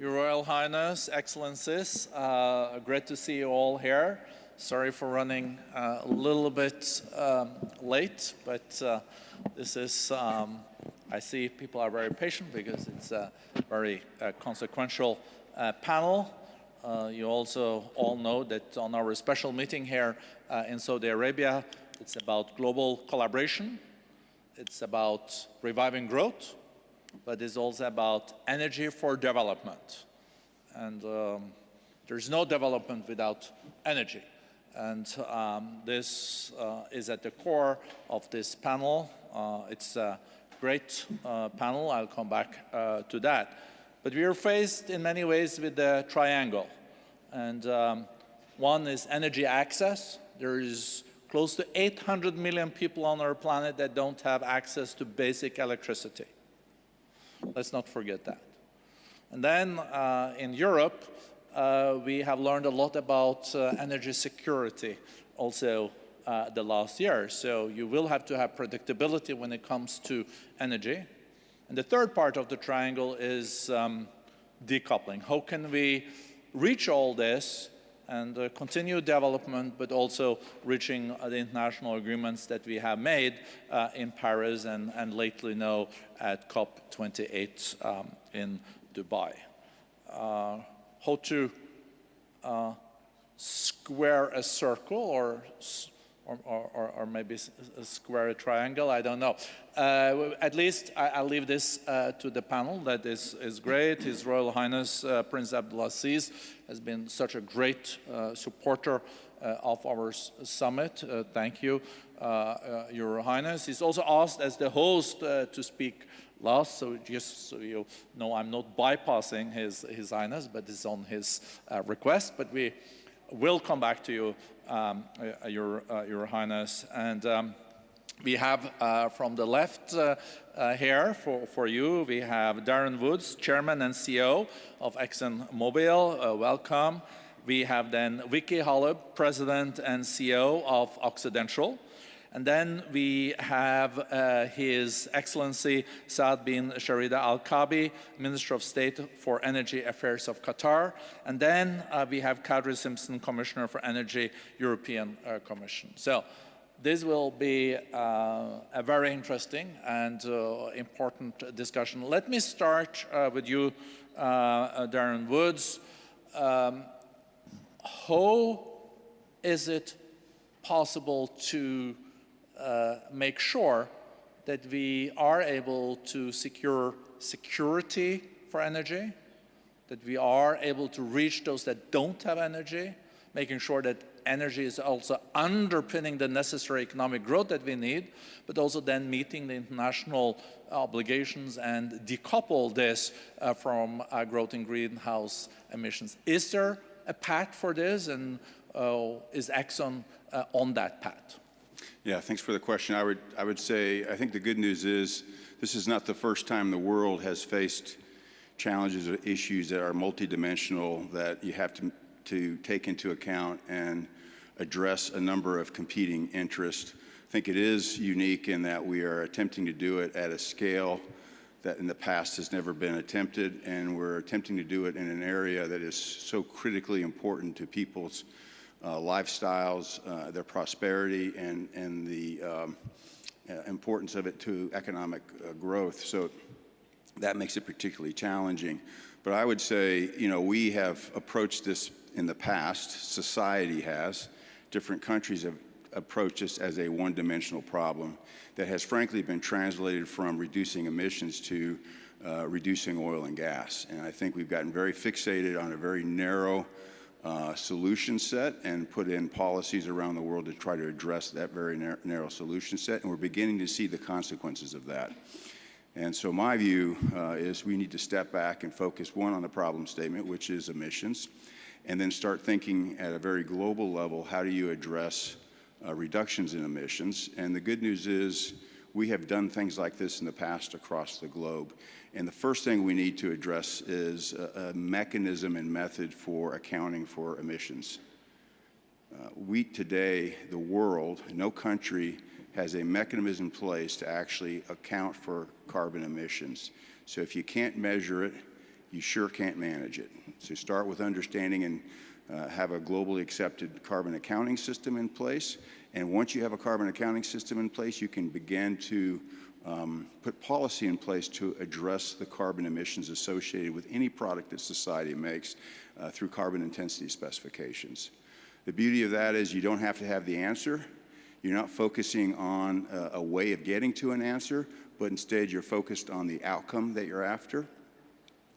Your Royal Highness, Excellencies, great to see you all here. Sorry for running a little bit late, but this is, I see people are very patient because it's a very consequential panel. You also all know that on our special meeting here in Saudi Arabia, it's about global collaboration, it's about reviving growth, but it's also about energy for development. And there's no development without energy. And this is at the core of this panel. It's a great panel. I'll come back to that. But we are faced in many ways with the triangle. And one is energy access. There is close to 800 million people on our planet that don't have access to basic electricity. Let's not forget that. And then in Europe, we have learned a lot about energy security also the last year. So you will have to have predictability when it comes to energy. And the third part of the triangle is decoupling. How can we reach all this and continue development, but also reaching the international agreements that we have made in Paris and lately now at COP28 in Dubai. How to square a circle or maybe square a triangle, I don't know. At least I'll leave this to the panel. That is great. His Royal Highness Prince Abdulaziz has been such a great supporter of our summit. Thank you, Your Highness. He's also asked as the host to speak last, so just so you know, I'm not bypassing His Highness, but it's on his request. But we will come back to you, Your Highness. And we have from the left here for you, we have Darren Woods, Chairman and CEO of ExxonMobil. Welcome. We have then Vicky Holub, President and CEO of Occidental. And then we have His Excellency Saad bin Sharida Al-Kabi, Minister of State for Energy Affairs of Qatar. And then we have Kadri Simpson, Commissioner for Energy, European Commission. So this will be a very interesting and important discussion. Let me start with you, Darren Woods. How is it possible to make sure that we are able to secure security for energy, that we are able to reach those that don't have energy, making sure that energy is also underpinning the necessary economic growth that we need, but also then meeting the international obligations and decouple this from growth in greenhouse emissions. Is there a path for this, and is Exxon on that path? Yeah, thanks for the question. I would say, I think the good news is this is not the first time the world has faced challenges or issues that are multidimensional that you have to take into account and address a number of competing interests. I think it is unique in that we are attempting to do it at a scale that in the past has never been attempted, and we're attempting to do it in an area that is so critically important to people's lifestyles, their prosperity, and the importance of it to economic growth. So that makes it particularly challenging. But I would say, you know, we have approached this in the past, society has. Different countries have approached this as a one-dimensional problem that has frankly been translated from reducing emissions to reducing oil and gas. And I think we've gotten very fixated on a very narrow solution set and put in policies around the world to try to address that very narrow solution set, and we're beginning to see the consequences of that. And so my view is we need to step back and focus, one, on the problem statement, which is emissions, and then start thinking at a very global level, how do you address reductions in emissions? And the good news is we have done things like this in the past across the globe. And the first thing we need to address is a mechanism and method for accounting for emissions. We today, the world, no country has a mechanism in place to actually account for carbon emissions. So if you can't measure it you sure can't manage it. So start with understanding and have a globally accepted carbon accounting system in place. And once you have a carbon accounting system in place, you can begin to put policy in place to address the carbon emissions associated with any product that society makes through carbon intensity specifications. The beauty of that is you don't have to have the answer. You're not focusing on a way of getting to an answer, but instead you're focused on the outcome that you're after.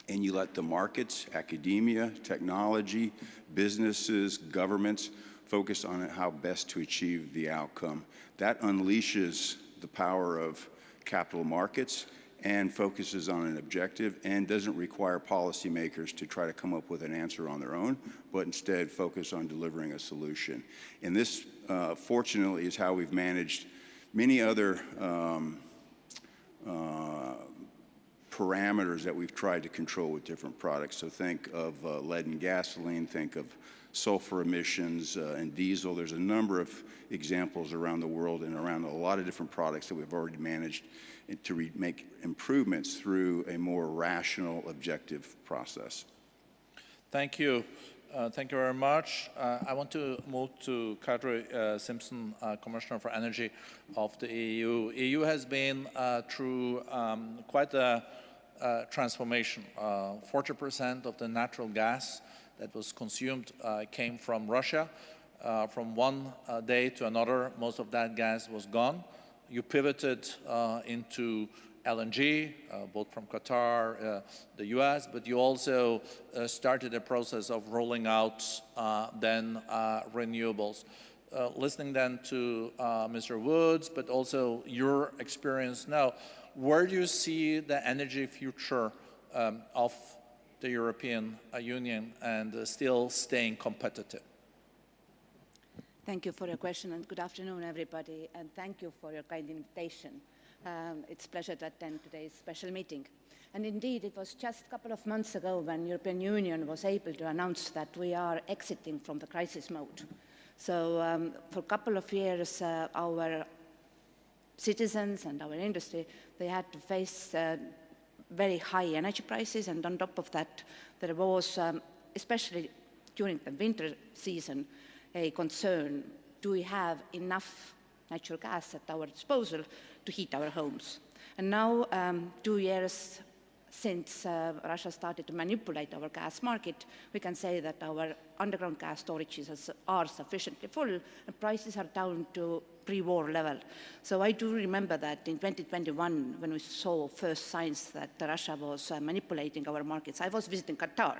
And you let the markets, academia, technology, businesses, governments focus on how best to achieve the outcome. That unleashes the power of capital markets and focuses on an objective and doesn't require policymakers to try to come up with an answer on their own, but instead focus on delivering a solution. And this, fortunately, is how we've managed many other parameters that we've tried to control with different products. So think of lead in gasoline, think of sulfur emissions and diesel. There's a number of examples around the world and around a lot of different products that we've already managed to make improvements through a more rational, objective process. Thank you. Thank you very much. I want to move to Kadri Simpson, Commissioner for Energy of the EU. EU has been through quite a transformation. 40% of the natural gas that was consumed came from Russia. From one day to another, most of that gas was gone. You pivoted into LNG, both from Qatar, the US, but you also started a process of rolling out then renewables. Listening then to Mr. Woods, but also your experience now, where do you see the energy future of the European Union and still staying competitive? Thank you for your question, and good afternoon, everybody, and thank you for your kind invitation. It's a pleasure to attend today's special meeting. And indeed, it was just a couple of months ago when the European Union was able to announce that we are exiting from the crisis mode. So for a couple of years, our citizens and our industry, they had to face very high energy prices, and on top of that, there was, especially during the winter season, a concern, do we have enough natural gas at our disposal to heat our homes? And now, 2 years since Russia started to manipulate our gas market, we can say that our underground gas storages are sufficiently full and prices are down to pre-war level. So I do remember that in 2021, when we saw first signs that Russia was manipulating our markets, I was visiting Qatar,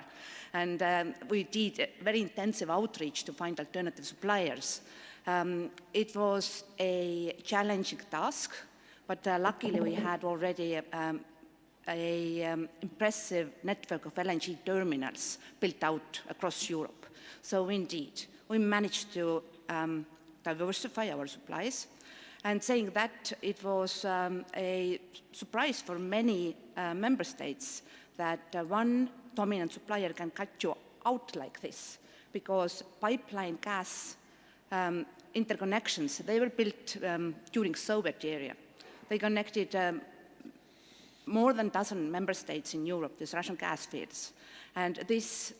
and we did a very intensive outreach to find alternative suppliers. It was a challenging task, but luckily we had already an impressive network of LNG terminals built out across Europe. So indeed, we managed to diversify our supplies. And saying that, it was a surprise for many member states that one dominant supplier can cut you out like this, because pipeline gas interconnections, they were built during Soviet era. They connected more than a dozen member states in Europe, these Russian gas fields. And this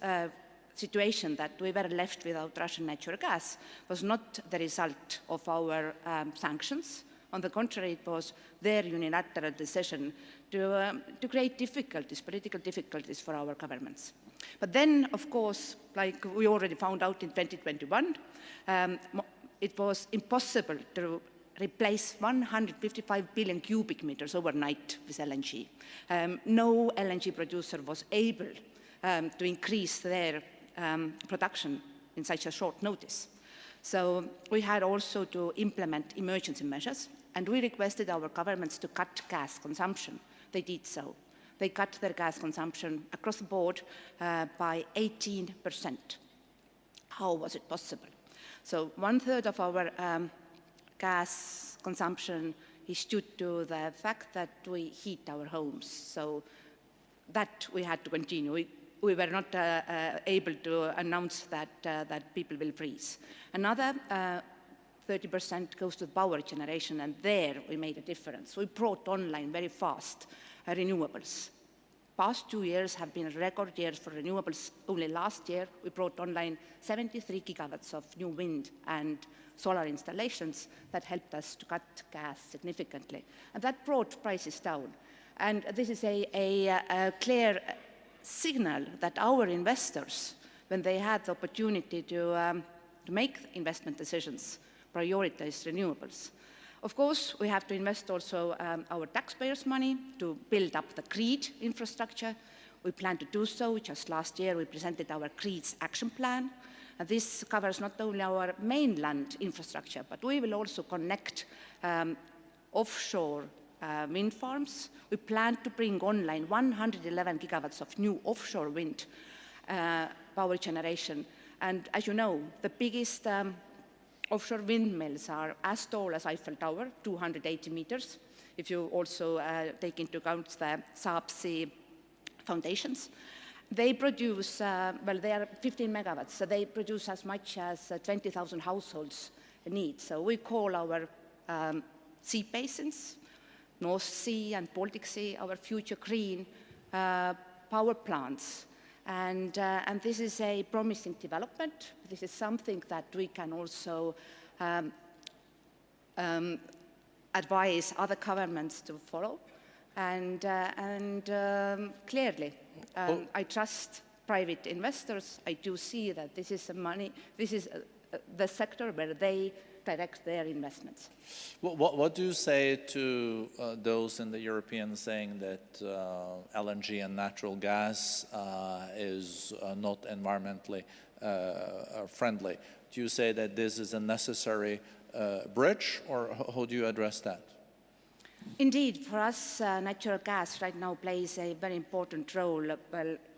situation that we were left without Russian natural gas was not the result of our sanctions. On the contrary, it was their unilateral decision to create difficulties, political difficulties for our governments. But then, of course, like we already found out in 2021, it was impossible to replace 155 billion cubic meters overnight with LNG. No LNG producer was able to increase their production in such a short notice. So we had also to implement emergency measures, and we requested our governments to cut gas consumption. They did so. They cut their gas consumption across the board by 18%. How was it possible? So 1/3 of our gas consumption is due to the fact that we heat our homes. So that we had to continue. We were not able to announce that people will freeze. Another 30% goes to power generation, and there we made a difference. We brought online very fast renewables. past 2 years have been record years for renewables. Only last year, we brought online 73 gigawatts of new wind and solar installations that helped us to cut gas significantly. And that brought prices down. And this is a clear signal that our investors, when they had the opportunity to make investment decisions, prioritize renewables. Of course, we have to invest also our taxpayers' money to build up the grid infrastructure. We plan to do so. Just last year, we presented our GRID's action plan. And this covers not only our mainland infrastructure, but we will also connect offshore wind farms. We plan to bring online 111 gigawatts of new offshore wind power generation. And as you know, the biggest offshore windmills are as tall as Eiffel Tower, 280 meters, if you also take into account the subsea foundations. They produce, well, they are 15 megawatts, so they produce as much as 20,000 households need. So we call our sea basins, North Sea and Baltic Sea, our future green power plants. And this is a promising development. This is something that we can also advise other governments to follow. And clearly, I trust private investors. I do see that this is the sector where they direct their investments. What do you say to those in the European saying that LNG and natural gas is not environmentally friendly? Do you say that this is a necessary bridge, or how do you address that? Indeed, for us, natural gas right now plays a very important role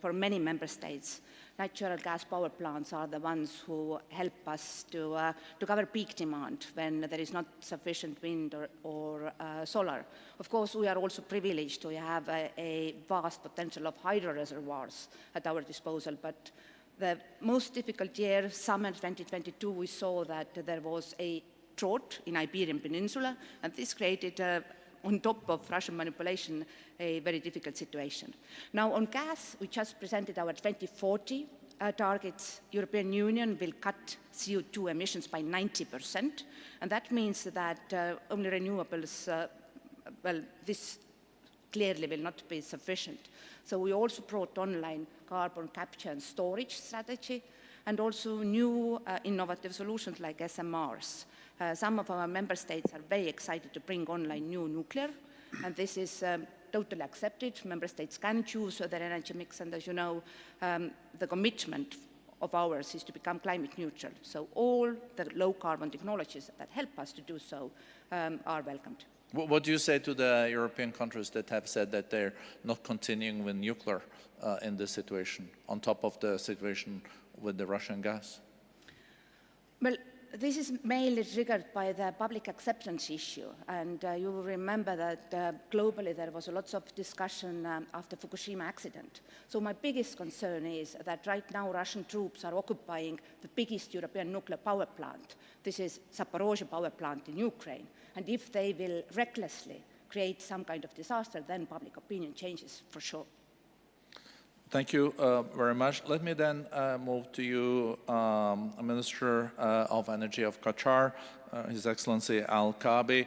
for many member states. Natural gas power plants are the ones who help us to cover peak demand when there is not sufficient wind or solar. Of course, we are also privileged to have a vast potential of hydro reservoirs at our disposal, but the most difficult year, summer 2022, we saw that there was a drought in Iberian Peninsula, and this created on top of Russian manipulation, a very difficult situation. Now on gas, we just presented our 2040 targets. European Union will cut CO2 emissions by 90%, and that means that only renewables, well, this clearly will not be sufficient. So we also brought online carbon capture and storage strategy, and also new innovative solutions like SMRs. Some of our member states are very excited to bring online new nuclear, and this is totally accepted. Member states can choose their energy mix, and as you know, the commitment of ours is to become climate neutral. So all the low-carbon technologies that help us to do so are welcomed. What do you say to the European countries that have said that they're not continuing with nuclear in this situation, on top of the situation with the Russian gas? Well, this is mainly triggered by the public acceptance issue, and you will remember that globally there was lots of discussion after Fukushima accident. So my biggest concern is that right now Russian troops are occupying the biggest European nuclear power plant. This is Zaporozhye power plant in Ukraine, and if they will recklessly create some kind of disaster, then public opinion changes for sure. Thank you very much. Let me then move to you, Minister of Energy of Qatar, His Excellency Al-Kaabi.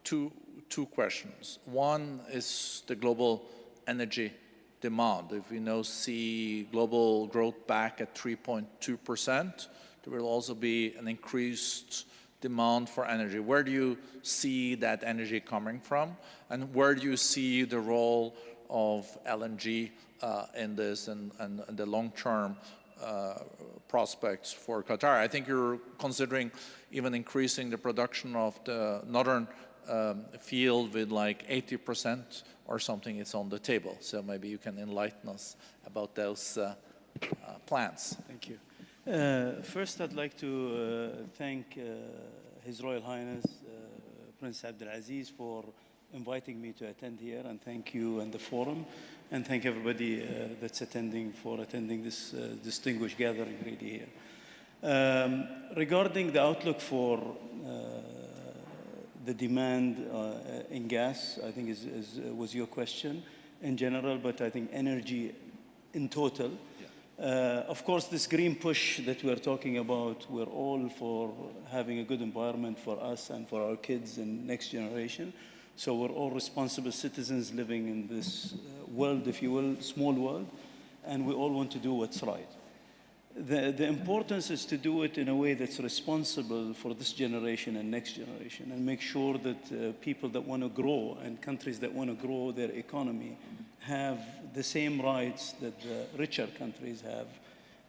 Two questions. One is the global energy demand. If we now see global growth back at 3.2%, there will also be an increased demand for energy. Where do you see that energy coming from? And where do you see the role of LNG in this and the long-term prospects for Qatar? I think you're considering even increasing the production of the northern field with like 80% or something is on the table. So maybe you can enlighten us about those plans. Thank you. First, I'd like to thank His Royal Highness Prince Abdulaziz for inviting me to attend here, and thank you and the forum, and thank everybody that's attending for attending this distinguished gathering really here. Regarding the outlook for the demand in gas, I think was your question in general, but I think energy in total. Of course, this green push that we're talking about, we're all for having a good environment for us and for our kids and next generation. So we're all responsible citizens living in this world, if you will, small world, and we all want to do what's right. The importance is to do it in a way that's responsible for this generation and next generation, and make sure that people that want to grow and countries that want to grow their economy have the same rights that the richer countries have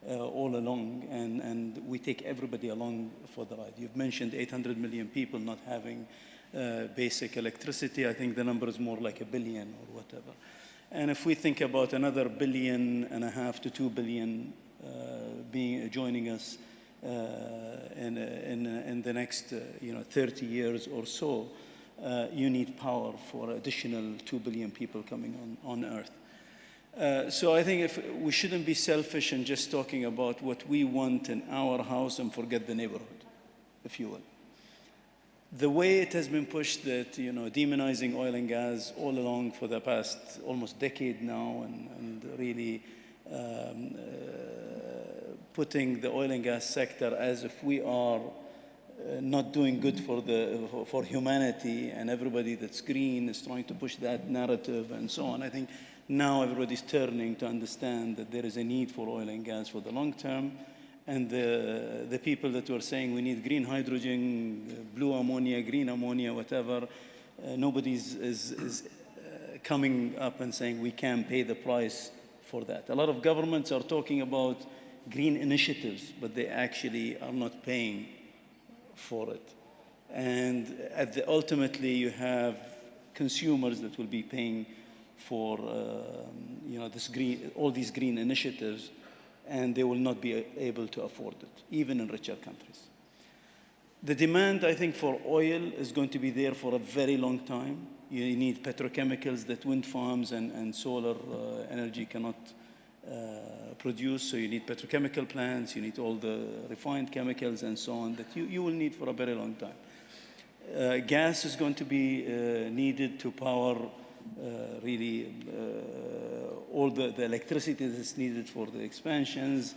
all along, and we take everybody along for the ride. You've mentioned 800 million people not having basic electricity. I think the number is more like 1 billion or whatever. And if we think about another 1.5 billion to 2 billion joining us in the next 30 years or so, you need power for additional 2 billion people coming on Earth. So I think if we shouldn't be selfish in just talking about what we want in our house and forget the neighborhood, if you will. The way it has been pushed that, demonizing oil and gas all along for the past almost decade now, and really putting the oil and gas sector as if we are not doing good for humanity, and everybody that's green is trying to push that narrative and so on. I think now everybody's turning to understand that there is a need for oil and gas for the long term. And the people that were saying we need green hydrogen, blue ammonia, green ammonia, whatever, nobody is coming up and saying we can pay the price for that. A lot of governments are talking about green initiatives, but they actually are not paying for it. And ultimately, you have consumers that will be paying for all these green initiatives, and they will not be able to afford it, even in richer countries. The demand, I think, for oil is going to be there for a very long time. You need petrochemicals that wind farms and solar energy cannot produce, so you need petrochemical plants, you need all the refined chemicals and so on that you will need for a very long time. Gas is going to be needed to power all the electricity that's needed for the expansions,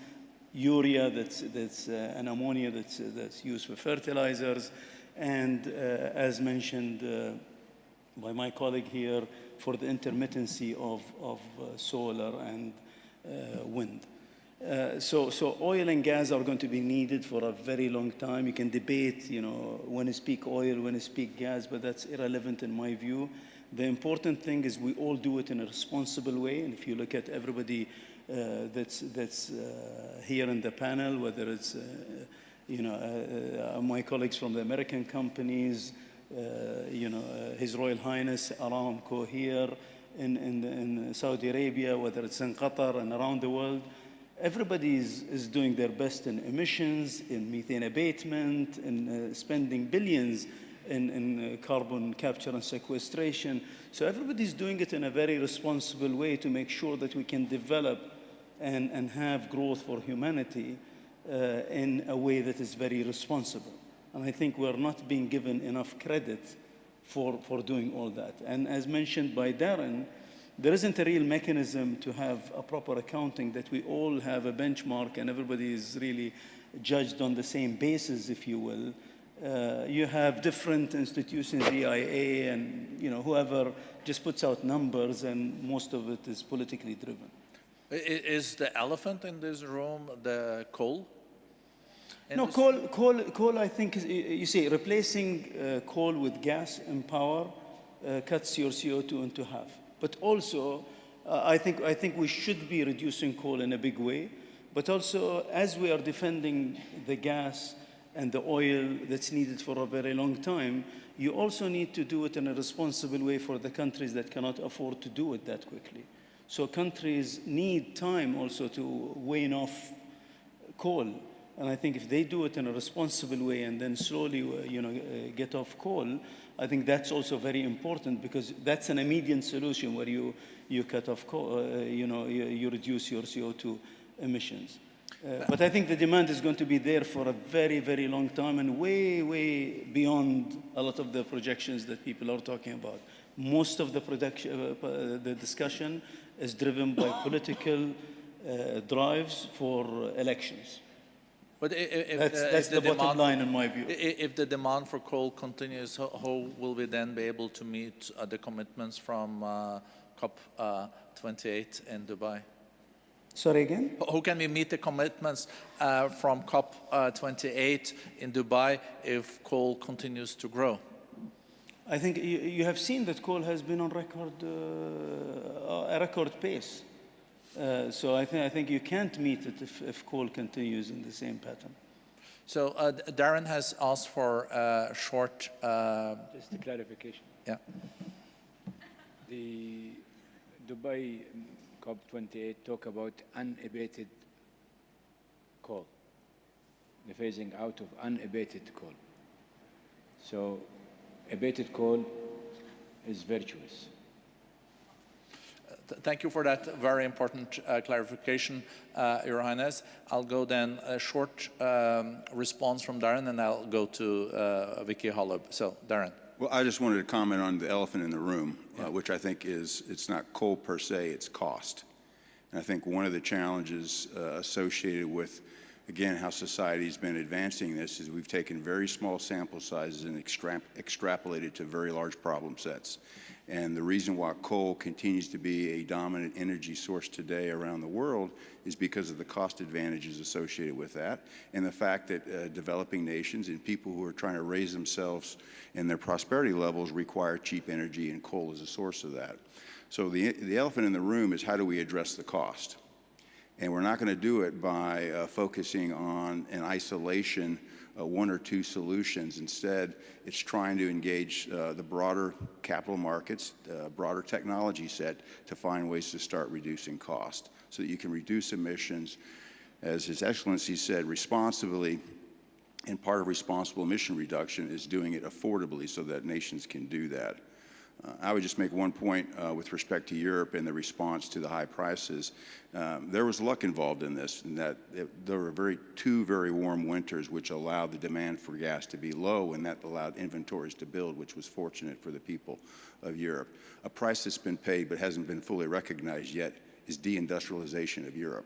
urea and ammonia that's used for fertilizers, and as mentioned by my colleague here, for the intermittency of solar and wind. So oil and gas are going to be needed for a very long time. You can debate, when is peak oil, when is peak gas, but that's irrelevant in my view. The important thing is we all do it in a responsible way. And if you look at everybody that's here in the panel, whether it's my colleagues from the American companies, His Royal Highness Aramco here in Saudi Arabia, whether it's in Qatar and around the world, everybody is doing their best in emissions, in methane abatement, in spending billions in carbon capture and sequestration. So everybody's doing it in a very responsible way to make sure that we can develop and have growth for humanity in a way that is very responsible. And I think we're not being given enough credit for doing all that. And as mentioned by Darren, there isn't a real mechanism to have a proper accounting that we all have a benchmark and everybody is really judged on the same basis, if you will. You have different institutions, EIA and whoever just puts out numbers, and most of it is politically driven. Is the elephant in this room the coal? No, coal I think, you see, replacing coal with gas and power cuts your CO2 into half. But also, I think we should be reducing coal in a big way. But also, as we are defending the gas and the oil that's needed for a very long time, you also need to do it in a responsible way for the countries that cannot afford to do it that quickly. So countries need time also to wane off coal. And I think if they do it in a responsible way and then slowly, get off coal, I think that's also very important, because that's an immediate solution where you cut off coal, you reduce your CO2 emissions. But I think the demand is going to be there for a very, very long time and way, way beyond a lot of the projections that people are talking about. Most of the discussion is driven by political drives for elections. But That's the bottom line in my view. If the demand for coal continues, how will we then be able to meet the commitments from COP28 in Dubai? Sorry again? How can we meet the commitments from COP28 in Dubai if coal continues to grow? I think you have seen that coal has been on a record pace. So I think you can't meet it if coal continues in the same pattern. So Darren has asked for a short... Just a clarification. Yeah. The Dubai COP28 talk about unabated coal, the phasing out of unabated coal. So abated coal is virtuous. Thank you for that very important clarification, Your Highness. I'll go then a short response from Darren, and I'll go to Vicky Holub. So, Darren. Well, I just wanted to comment on the elephant in the room, which I think is, it's not coal per se, it's cost. And I think one of the challenges associated with, again, how society's been advancing this is we've taken very small sample sizes and extrapolated to very large problem sets. And the reason why coal continues to be a dominant energy source today around the world is because of the cost advantages associated with that, and the fact that developing nations and people who are trying to raise themselves in their prosperity levels require cheap energy, and coal is a source of that. So the elephant in the room is, how do we address the cost? And we're not going to do it by focusing on in isolation one or two solutions. Instead, it's trying to engage the broader capital markets, broader technology set to find ways to start reducing cost so that you can reduce emissions, as His Excellency said, responsibly. And part of responsible emission reduction is doing it affordably so that nations can do that. I would just make one point with respect to Europe and the response to the high prices. There was luck involved in this, in that there were two very warm winters which allowed the demand for gas to be low, and that allowed inventories to build, which was fortunate for the people of Europe. A price that's been paid but hasn't been fully recognized yet is deindustrialization of Europe,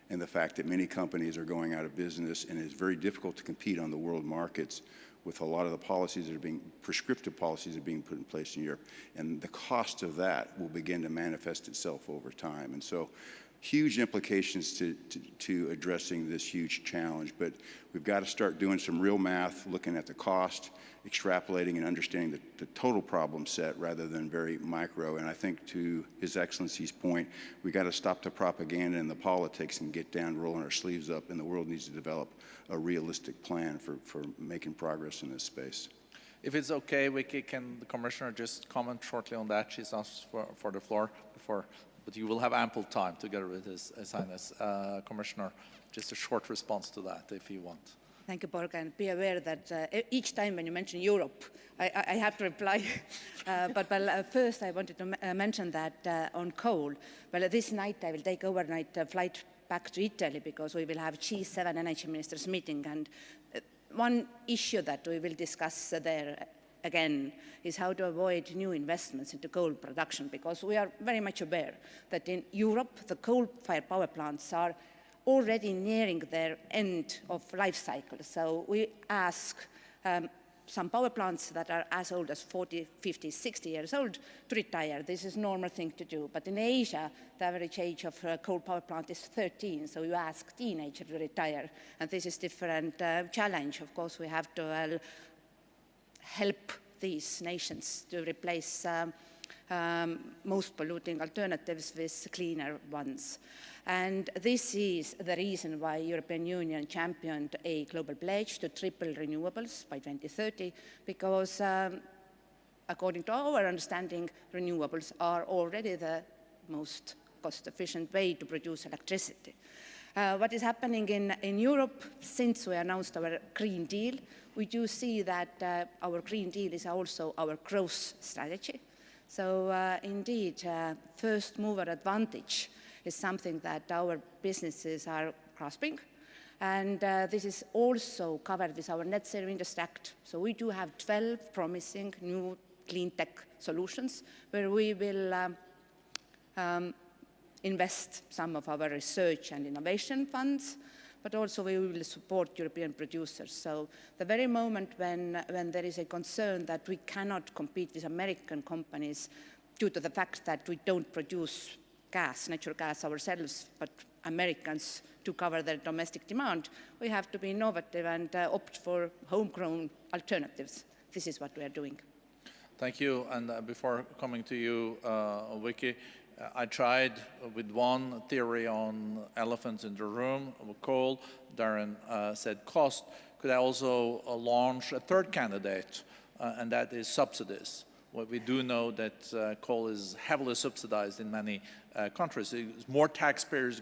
and the fact that many companies are going out of business, and it's very difficult to compete on the world markets with a lot of the policies that are prescriptive policies that are being put in place in Europe. And the cost of that will begin to manifest itself over time. And so huge implications to addressing this huge challenge. But we've got to start doing some real math, looking at the cost, extrapolating and understanding the total problem set rather than very micro. And I think, to His Excellency's point, we've got to stop the propaganda and the politics and get down, rolling our sleeves up, and the world needs to develop a realistic plan for making progress in this space. If it's okay, Vicky, can the Commissioner just comment shortly on that? She's asked for the floor before, but you will have ample time together with His Highness. Commissioner, just a short response to that, if you want. Thank you, Borg, and be aware that each time when you mention Europe, I have to reply. But first, I wanted to mention that on coal, this night I will take overnight flight back to Italy because we will have G7 energy ministers meeting, and one issue that we will discuss there again is how to avoid new investments into coal production, because we are very much aware that in Europe the coal-fired power plants are already nearing their end of life cycle. So we ask some power plants that are as old as 40, 50, 60 years old to retire. This is a normal thing to do. But in Asia, the average age of a coal power plant is 13, so you ask teenagers to retire. And this is different challenge. Of course, we have to help these nations to replace most polluting alternatives with cleaner ones. And this is the reason why European Union championed a global pledge to triple renewables by 2030, because according to our understanding, renewables are already the most cost-efficient way to produce electricity. What is happening in Europe, since we announced our Green Deal, we do see that our Green Deal is also our growth strategy. So indeed, first mover advantage is something that our businesses are grasping. And this is also covered with our Net Zero Industry Act. So we do have 12 promising new clean tech solutions where we will invest some of our research and innovation funds, but also we will support European producers. So the very moment when there is a concern that we cannot compete with American companies due to the fact that we don't produce gas, natural gas ourselves, but Americans to cover their domestic demand, we have to be innovative and opt for homegrown alternatives. This is what we are doing. Thank you. And before coming to you, Vicky, I tried with one theory on elephants in the room, coal. Darren said cost. Could I also launch a third candidate, and that is subsidies? Well, we do know that coal is heavily subsidized in many countries. There's more taxpayers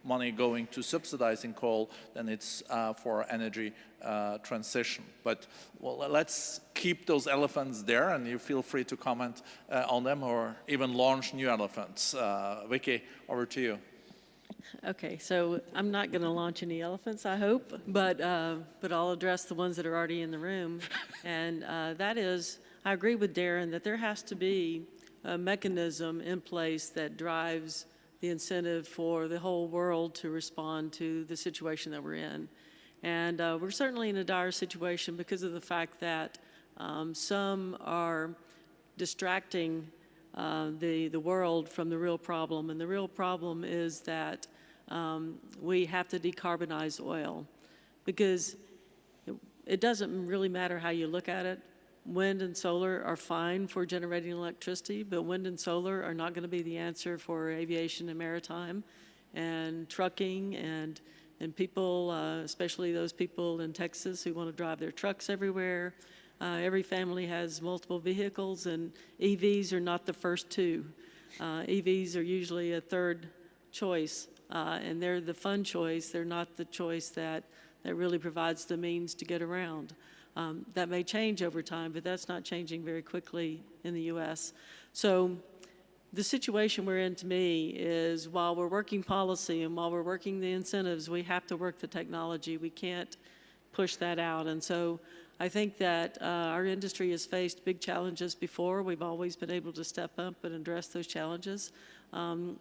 money going to subsidizing coal than it's for energy transition. But well, let's keep those elephants there, and you feel free to comment on them or even launch new elephants. Vicky, over to you. Okay, so I'm not going to launch any elephants, I hope, but I'll address the ones that are already in the room. And that is, I agree with Darren that there has to be a mechanism in place that drives the incentive for the whole world to respond to the situation that we're in. And we're certainly in a dire situation because of the fact that some are distracting the world from the real problem. And the real problem is that we have to decarbonize oil because it doesn't really matter how you look at it. Wind and solar are fine for generating electricity, but wind and solar are not going to be the answer for aviation and maritime and trucking and people, especially those people in Texas who want to drive their trucks everywhere. Every family has multiple vehicles, and EVs are not the first two. EVs are usually a third choice, and they're the fun choice. They're not the choice that really provides the means to get around. That may change over time, but that's not changing very quickly in the U.S. So the situation we're in, to me, is while we're working policy and while we're working the incentives, we have to work the technology. We can't push that out. And so I think that our industry has faced big challenges before. We've always been able to step up and address those challenges.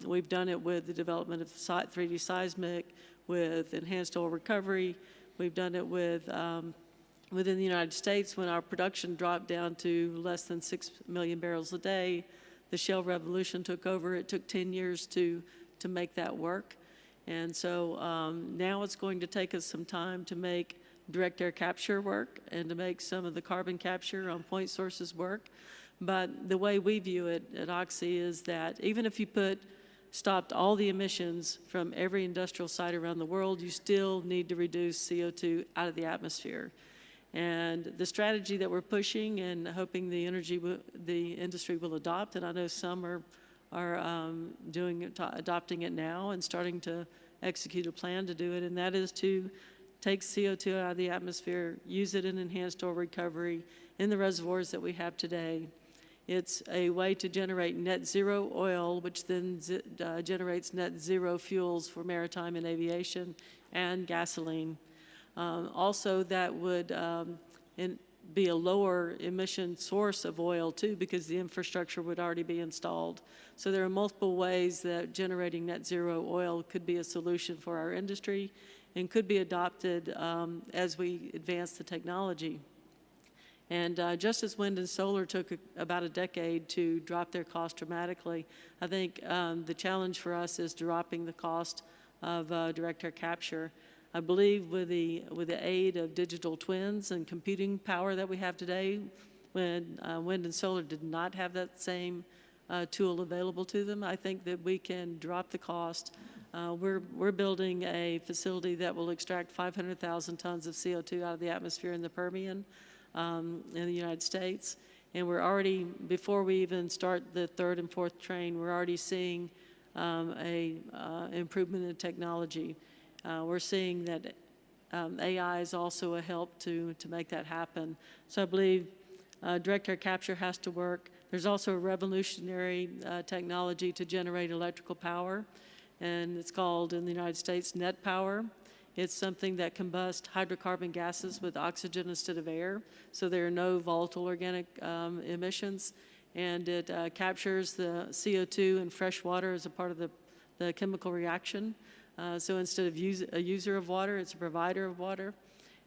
We've done it with the development of 3D seismic, with enhanced oil recovery. We've done it with within the United States, when our production dropped down to less than 6 million barrels a day, the shale revolution took over. It took 10 years to make that work. And so now it's going to take us some time to make direct air capture work and to make some of the carbon capture on point sources work. But the way we view it at Oxy is that even if you stopped all the emissions from every industrial site around the world, you still need to reduce CO2 out of the atmosphere. And the strategy that we're pushing and hoping the industry will adopt, and I know some are adopting it now and starting to execute a plan to do it, and that is to take CO2 out of the atmosphere, use it in enhanced oil recovery in the reservoirs that we have today. It's a way to generate net zero oil, which then generates net zero fuels for maritime and aviation and gasoline. Also, that would be a lower emission source of oil, too, because the infrastructure would already be installed. So there are multiple ways that generating net zero oil could be a solution for our industry and could be adopted as we advance the technology. And just as wind and solar took about a decade to drop their cost dramatically, I think the challenge for us is dropping the cost of direct air capture. I believe with the aid of digital twins and computing power that we have today, when wind and solar did not have that same tool available to them, I think that we can drop the cost. We're building a facility that will extract 500,000 tons of CO2 out of the atmosphere in the Permian in the United States. And we're already, before we even start the third and fourth train, we're already seeing a improvement in technology. We're seeing that AI is also a help to make that happen. So I believe direct air capture has to work. There's also a revolutionary technology to generate electrical power, and it's called in the United States net power. It's something that combusts hydrocarbon gases with oxygen instead of air, so there are no volatile organic emissions, and it captures the CO2 in fresh water as a part of the chemical reaction. So instead of a user of water, it's a provider of water.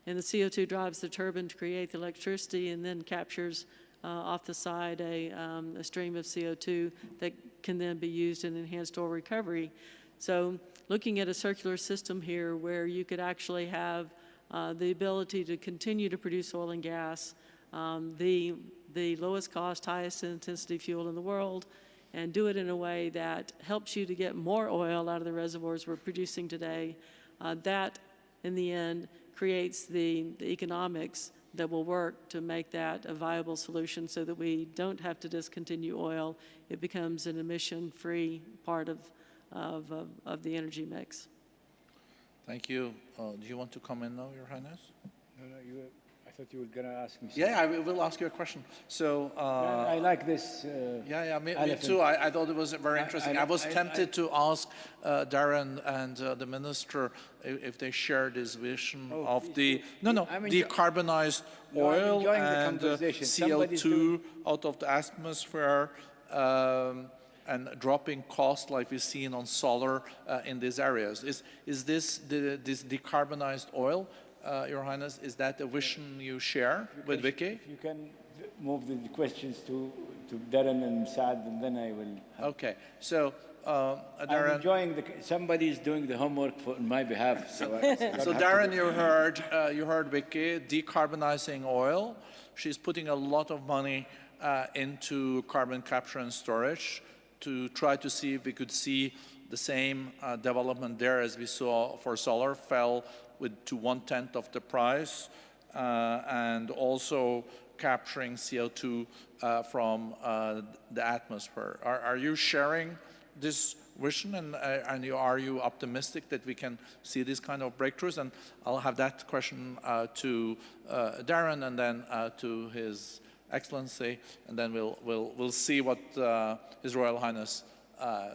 And the CO2 drives the turbine to create the electricity and then captures off the side a stream of CO2 that can then be used in enhanced oil recovery. So looking at a circular system here where you could actually have the ability to continue to produce oil and gas, the lowest cost, highest intensity fuel in the world, and do it in a way that helps you to get more oil out of the reservoirs we're producing today, that in the end creates the economics that will work to make that a viable solution so that we don't have to discontinue oil. It becomes an emission-free part of the energy mix. Thank you. Do you want to comment now, Your Highness? No, I thought you were going to ask me something. Yeah, I will ask you a question. So, I like this. me elephant. too. I thought it was very interesting. I was tempted to ask Darren and the minister if they share this vision of the decarbonized I'm oil enjoying the and conversation. CO2 out of the atmosphere and dropping cost like we've seen on solar in these areas. Is this decarbonized oil? Your Highness, is that a vision you share with Vicky? If you can move the questions to Darren and Saad, and then I will. Okay, so I'm Darren. somebody's doing the homework on my behalf. So Darren, you heard Vicky decarbonizing oil. She's putting a lot of money into carbon capture and storage to try to see if we could see the same development there as we saw for solar, fell to 1/10 of the price, and also capturing CO2 from the atmosphere. Are you sharing this vision, and are you optimistic that we can see these kind of breakthroughs? And I'll have that question to Darren, and then to His Excellency, and then we'll see what His Royal Highness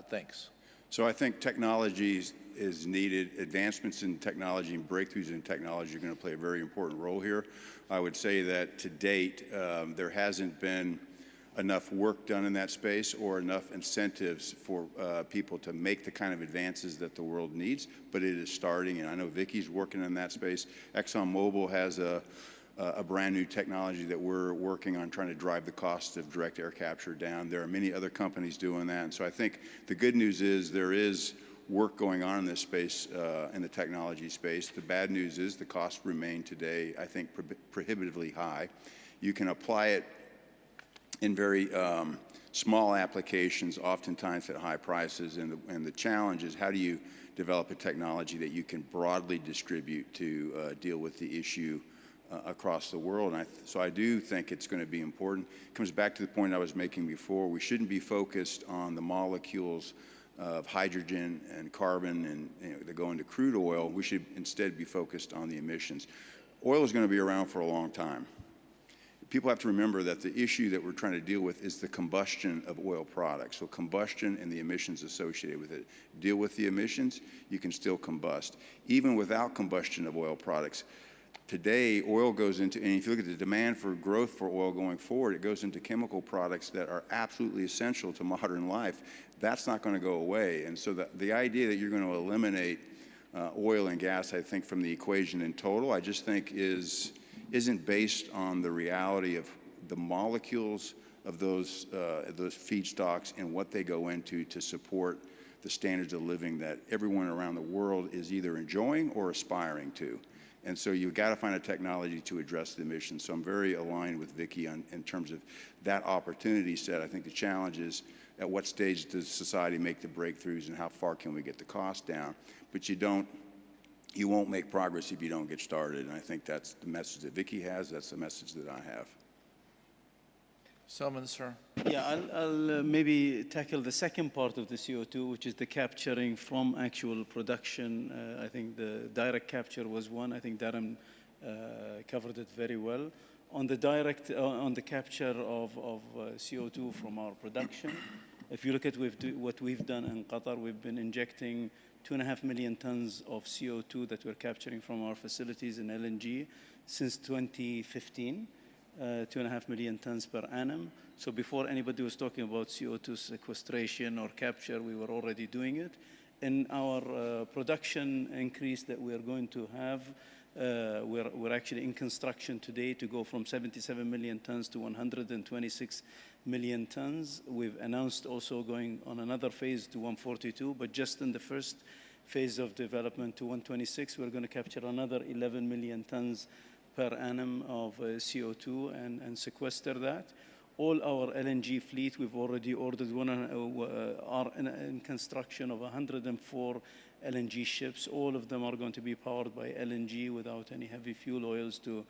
thinks. So I think technology is needed. Advancements in technology and breakthroughs in technology are going to play a very important role here. I would say that to date, there hasn't been enough work done in that space or enough incentives for people to make the kind of advances that the world needs, but it is starting, and I know Vicky's working in that space. ExxonMobil has a brand new technology that we're working on trying to drive the cost of direct air capture down. There are many other companies doing that, and so I think the good news is there is work going on in this space, in the technology space. The bad news is the costs remain today, I think, prohibitively high. You can apply it in very small applications, oftentimes at high prices, and the challenge is how do you develop a technology that you can broadly distribute to deal with the issue across the world. And so I do think it's going to be important. It comes back to the point I was making before. We shouldn't be focused on the molecules of hydrogen and carbon and that go into crude oil. We should instead be focused on the emissions. Oil is going to be around for a long time. People have to remember that the issue that we're trying to deal with is the combustion of oil products. So combustion and the emissions associated with it. Deal with the emissions, you can still combust. Even without combustion of oil products, today, oil goes into, and if you look at the demand for growth for oil going forward, it goes into chemical products that are absolutely essential to modern life. That's not going to go away. And so the idea that you're going to eliminate oil and gas, I think, from the equation in total, I just think isn't based on the reality of the molecules of those feedstocks and what they go into to support the standards of living that everyone around the world is either enjoying or aspiring to. And so you've got to find a technology to address the emissions. So I'm very aligned with Vicky in terms of that opportunity set. I think the challenge is at what stage does society make the breakthroughs and how far can we get the cost down? But you won't make progress if you don't get started. And I think that's the message that Vicky has. That's the message that I have. Salman, sir. Yeah, I'll maybe tackle the second part of the CO2, which is the capturing from actual production. I think the direct capture was one. I think Darren covered it very well. on the direct, on the capture of CO2 from our production. If you look at what we've done in Qatar, we've been injecting 2.5 million tons of CO2 that we're capturing from our facilities in LNG since 2015, 2.5 million tons per annum. So before anybody was talking about CO2 sequestration or capture, we were already doing it. In our production increase that we are going to have, we're actually in construction today to go from 77 million tons to 126 million tons. We've announced also going on another phase to 142, but just in the first phase of development to 126, we're going to capture another 11 million tons per annum of CO2 and sequester that. All our LNG fleet, we've already ordered are in construction of 104 LNG ships. All of them are going to be powered by LNG without any heavy fuel oils to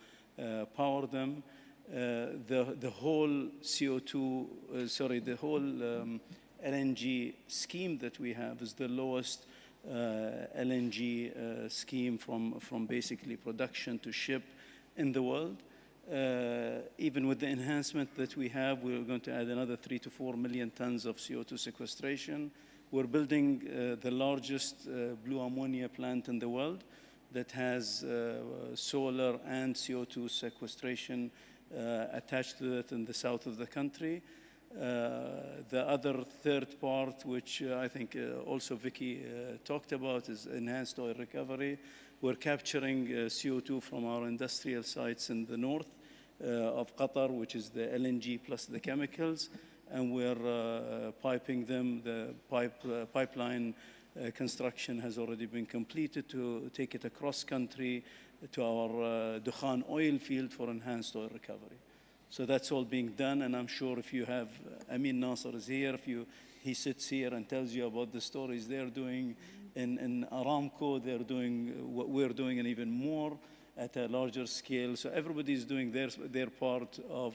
power them. The whole CO2, the whole LNG scheme that we have is the lowest LNG scheme from basically production to ship in the world. Even with the enhancement that we have, we're going to add another 3 to 4 million tons of CO2 sequestration. We're building the largest blue ammonia plant in the world that has solar and CO2 sequestration attached to it in the south of the country. The other third part, which I think also Vicky talked about, is enhanced oil recovery. We're capturing CO2 from our industrial sites in the north of Qatar, which is the LNG plus the chemicals, and we're piping them. The pipeline construction has already been completed to take it across country to our Dukhan oil field for enhanced oil recovery. So that's all being done, and I'm sure if you have, Amin Nasser is here, he sits here and tells you about the stories they're doing in Aramco, they're doing what we're doing and even more at a larger scale. So everybody's doing their part of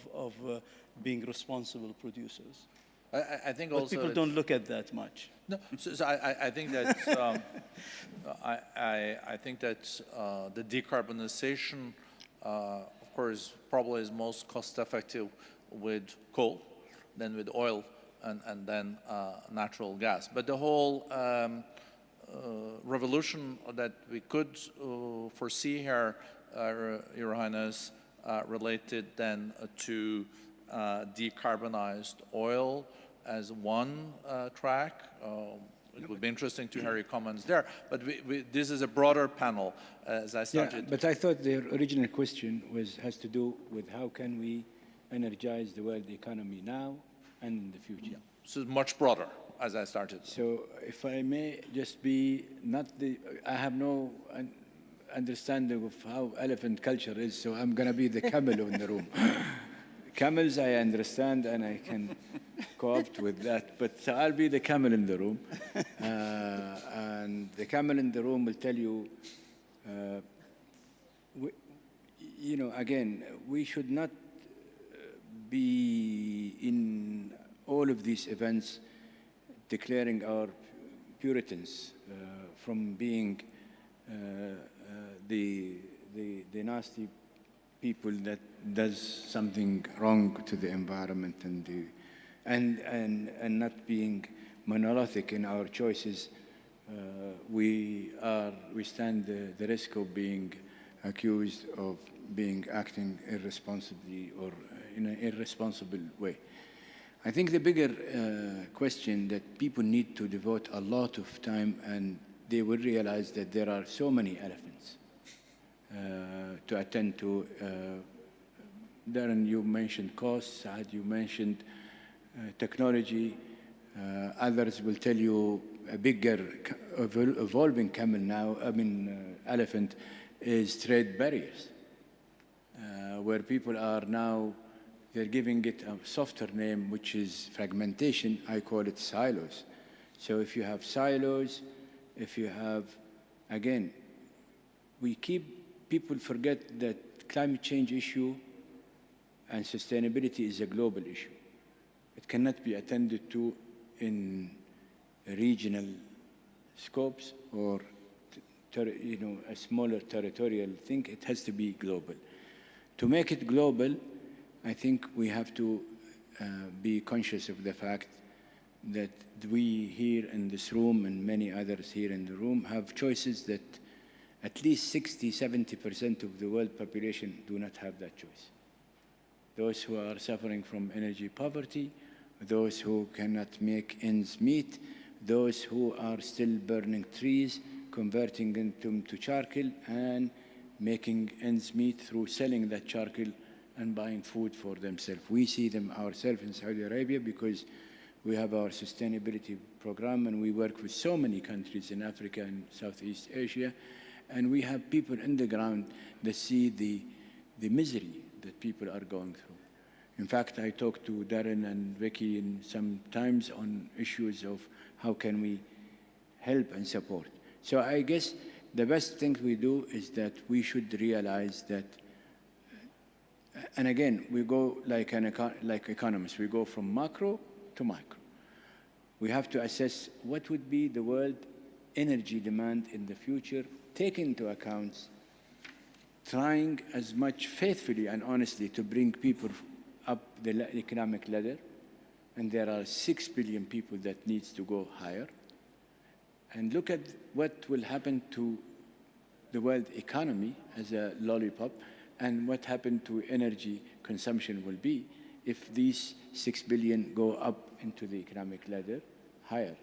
being responsible producers. I think But also people don't look at that much. No, so I think that I think that the decarbonization, of course, probably is most cost-effective with coal, then with oil, and then natural gas. But the whole revolution that we could foresee here, Your Highness, related then to decarbonized oil as one track. It would be interesting to hear your comments there. But this is a broader panel, as I started. Yeah, but I thought the original question has to do with how can we energize the world economy now and in the future. Yeah. So much broader, as I started. So if I may just be I have no understanding of how elephant culture is, so I'm going to be the camel in the room. Camels, I understand, and I can co-opt with that, but I'll be the camel in the room. And the camel in the room will tell you, again, we should not be in all of these events declaring our Puritans from being the nasty people that does something wrong to the environment and not being monolithic in our choices. We stand the risk of being accused of acting irresponsibly or in an irresponsible way. I think the bigger question that people need to devote a lot of time, and they will realize that there are so many elephants to attend to. Darren, you mentioned costs. Saad, you mentioned technology. Others will tell you a bigger evolving elephant is trade barriers, where people are now, they're giving it a softer name, which is fragmentation. I call it silos. So if you have silos, again, people forget that climate change issue and sustainability is a global issue. It cannot be attended to in regional scopes or a smaller territorial thing. It has to be global. To make it global, I think we have to be conscious of the fact that we here in this room and many others here in the room have choices that at least 60–70% of the world population do not have that choice. Those who are suffering from energy poverty, those who cannot make ends meet, those who are still burning trees, converting them to charcoal, and making ends meet through selling that charcoal and buying food for themselves. We see them ourselves in Saudi Arabia because we have our sustainability program and we work with so many countries in Africa and Southeast Asia, and we have people in the ground that see the misery that people are going through. In fact, I talked to Darren and Vicky sometimes on issues of how can we help and support. So I guess the best thing we do is that we should realize that, and again, we go like economists, we go from macro to micro. We have to assess what would be the world energy demand in the future, taking into account trying as much faithfully and honestly to bring people up the economic ladder, and there are 6 billion people that needs to go higher, and look at what will happen to the world economy as a lollipop, and what happened to energy consumption will be if these 6 billion go up into the economic ladder higher.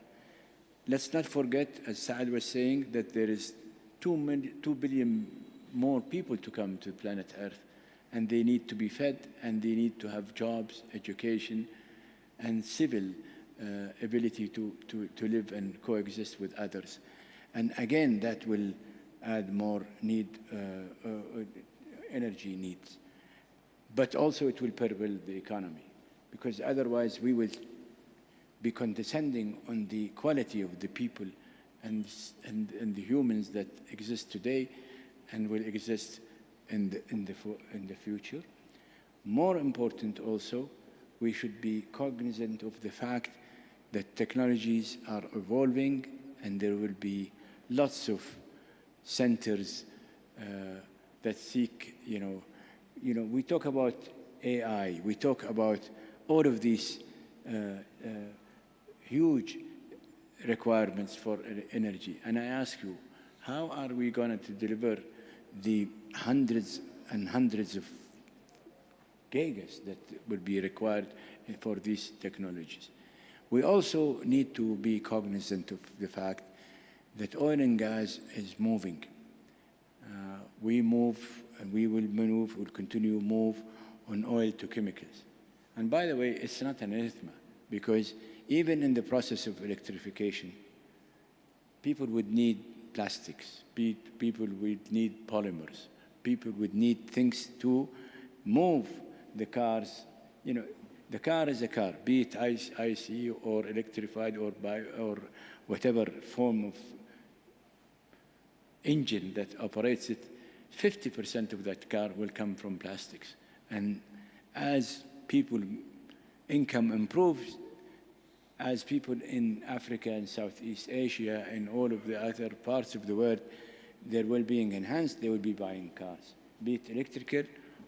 Let's not forget, as Saad was saying, that there is 2 billion more people to come to planet Earth, and they need to be fed, and they need to have jobs, education, and civil ability to live and coexist with others. And again, that will add more energy needs. But also it will pervade the economy, because otherwise we will be condescending on the quality of the people and the humans that exist today and will exist in the future. More important also, we should be cognizant of the fact that technologies are evolving, and there will be lots of centers that seek, we talk about AI, we talk about all of these huge requirements for energy. And I ask you, how are we going to deliver the hundreds and hundreds of gigas that will be required for these technologies? We also need to be cognizant of the fact that oil and gas is moving. We move, and we will move, we'll continue to move on oil to chemicals. And by the way, it's not an anathema, because even in the process of electrification, people would need plastics, people would need polymers, people would need things to move the cars. The car is a car, be it ICE or electrified or whatever form of engine that operates it. 50% of that car will come from plastics. And as people income improves, as people in Africa and Southeast Asia and all of the other parts of the world, their well-being enhanced, they will be buying cars, be it electrical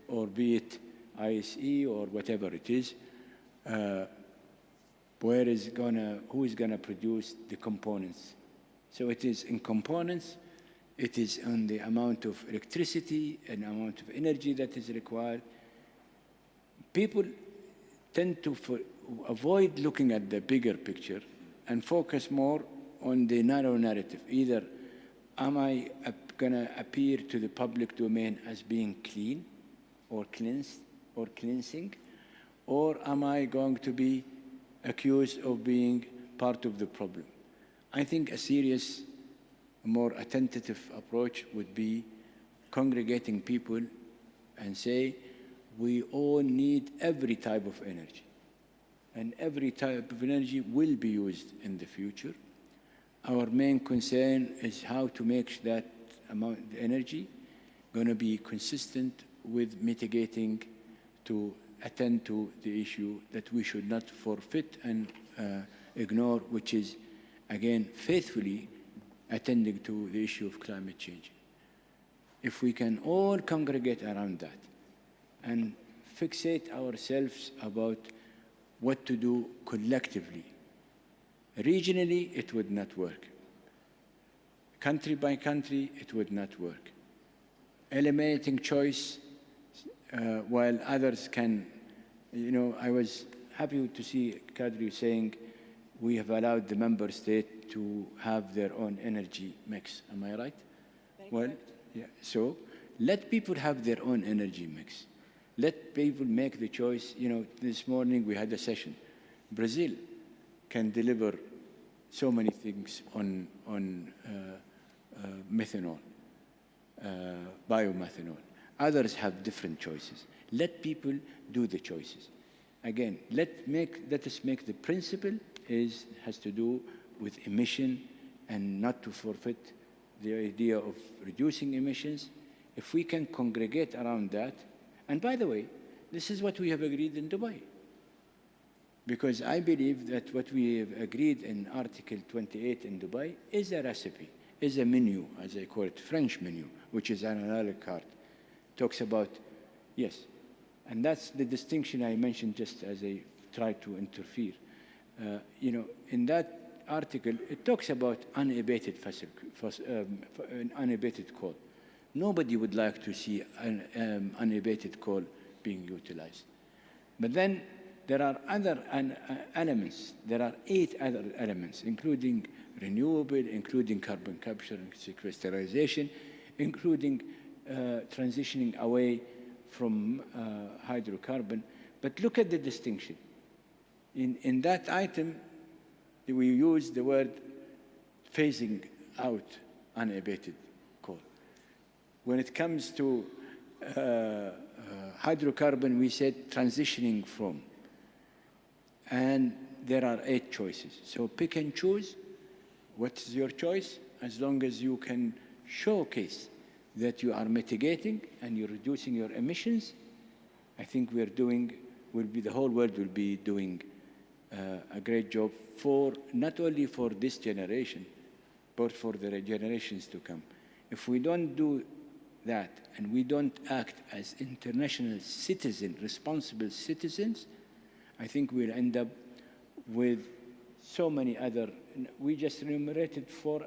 or be it ICE or whatever it is. Who is gonna produce the components? So it is in components, it is on the amount of electricity and amount of energy that is required. People tend to avoid looking at the bigger picture and focus more on the narrow narrative. Either am I gonna appear to the public domain as being clean or cleansed or cleansing, or am I going to be accused of being part of the problem? I think a serious, more attentive approach would be congregating people and say, we all need every type of energy, and every type of energy will be used in the future. Our main concern is how to make that amount of energy going to be consistent with mitigating to attend to the issue that we should not forfeit and ignore, which is, again, faithfully attending to the issue of climate change. If we can all congregate around that and fixate ourselves about what to do collectively. Regionally, it would not work. Country by country, it would not work. Eliminating choice while others can, I was happy to see Kadri saying we have allowed the member state to have their own energy mix. Am I right? Well, yeah. So let people have their own energy mix. Let people make the choice. This morning we had a session. Brazil can deliver so many things on methanol, biomethanol. Others have different choices. Let people do the choices. Again, let us make the principle has to do with emission and not to forfeit the idea of reducing emissions. If we can congregate around that, and by the way, this is what we have agreed in Dubai. Because I believe that what we have agreed in Article 28 in Dubai is a recipe, is a menu, as I call it, French menu, which is an a la carte. Talks about, yes, and that's the distinction I mentioned just as I tried to interfere. In that article, it talks about unabated unabated coal. Nobody would like to see an unabated coal being utilized. But then there are other elements. There are 8 other elements, including renewable, including carbon capture and sequestration, including transitioning away from hydrocarbon. But look at the distinction. In that item, we use the word phasing out unabated coal. When it comes to hydrocarbon, we said transitioning from. And there are 8 choices. So pick and choose. What is your choice? As long as you can showcase that you are mitigating and you're reducing your emissions, I think the whole world will be doing a great job not only for this generation, but for the generations to come. If we don't do that and we don't act as international citizens, responsible citizens, I think we'll end up with so many other. We just enumerated 4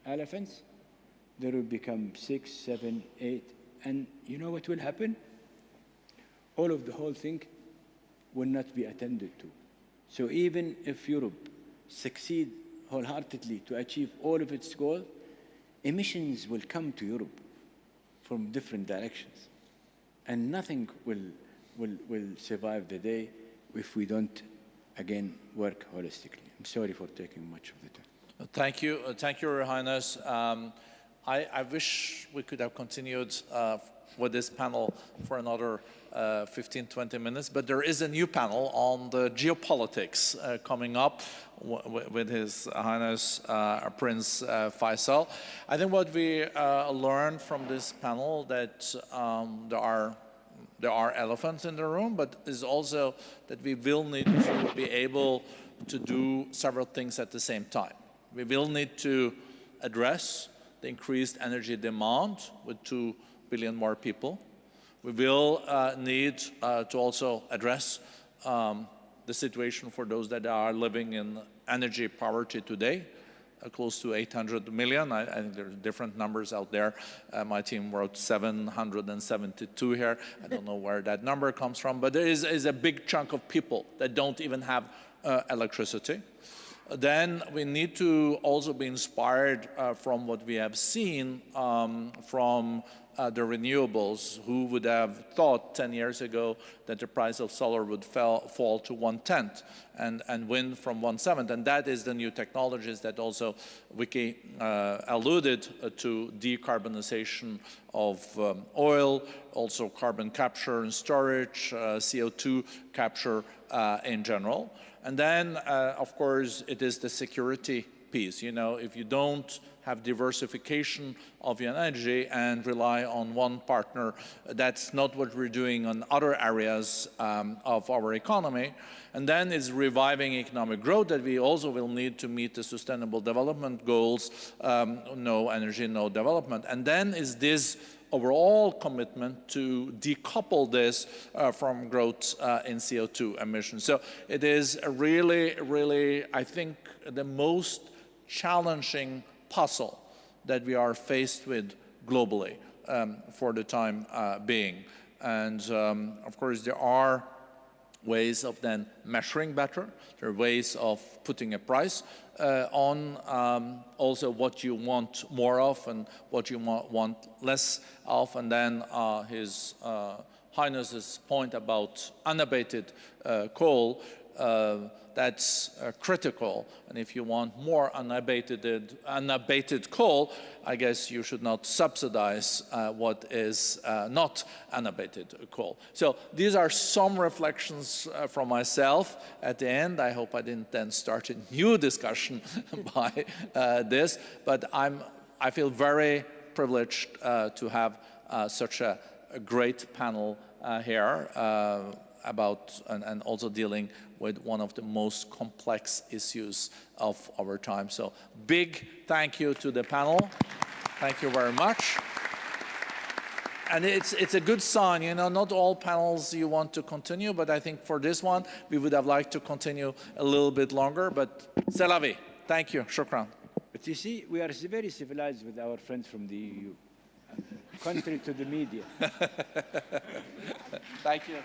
elephants. There will become 6, 7, 8. And you know what will happen? All of the whole thing will not be attended to. So even if Europe succeed wholeheartedly to achieve all of its goals, emissions will come to Europe from different directions. And nothing will survive the day if we don't, again, work holistically. I'm sorry for taking much of the time. Thank you, Your Highness. I wish we could have continued with this panel for another 15, 20 minutes, but there is a new panel on the geopolitics coming up with His Highness Prince Faisal. I think what we learned from this panel that there are elephants in the room, but is also that we will need to be able to do several things at the same time. We will need to address the increased energy demand with 2 billion more people. We will need to also address the situation for those that are living in energy poverty today, close to 800 million. I think there are different numbers out there. My team wrote 772 here. I don't know where that number comes from, but there is a big chunk of people that don't even have electricity. Then we need to also be inspired from what we have seen from the renewables. Who would have thought 10 years ago that the price of solar would fall to 1/10 and wind from 1/7? And that is the new technologies that also Vicky alluded to, decarbonization of oil, also carbon capture and storage, CO2 capture in general. And then, of course, it is the security piece. If you don't have diversification of your energy and rely on one partner, that's not what we're doing on other areas of our economy. And then it's reviving economic growth that we also will need to meet the sustainable development goals, no energy, no development. And then is this overall commitment to decouple this from growth in CO2 emissions. So it is really, really, I think, the most challenging puzzle that we are faced with globally for the time being. And of course, there are ways of then measuring better. There are ways of putting a price on also what you want more of and what you want less of. And then His Highness's point about unabated coal, that's critical. And if you want more unabated coal, I guess you should not subsidize what is not unabated coal. So these are some reflections from myself at the end. I hope I didn't then start a new discussion by this, but I feel very privileged to have such a great panel here about and also dealing with one of the most complex issues of our time. So big thank you to the panel. Thank you very much. And it's a good sign, you know, not all panels you want to continue, but I think for this one, we would have liked to continue a little bit longer, but c'est la vie. Thank you, shukran. But you see, we are very civilized with our friends from the EU, contrary to the media. Thank you.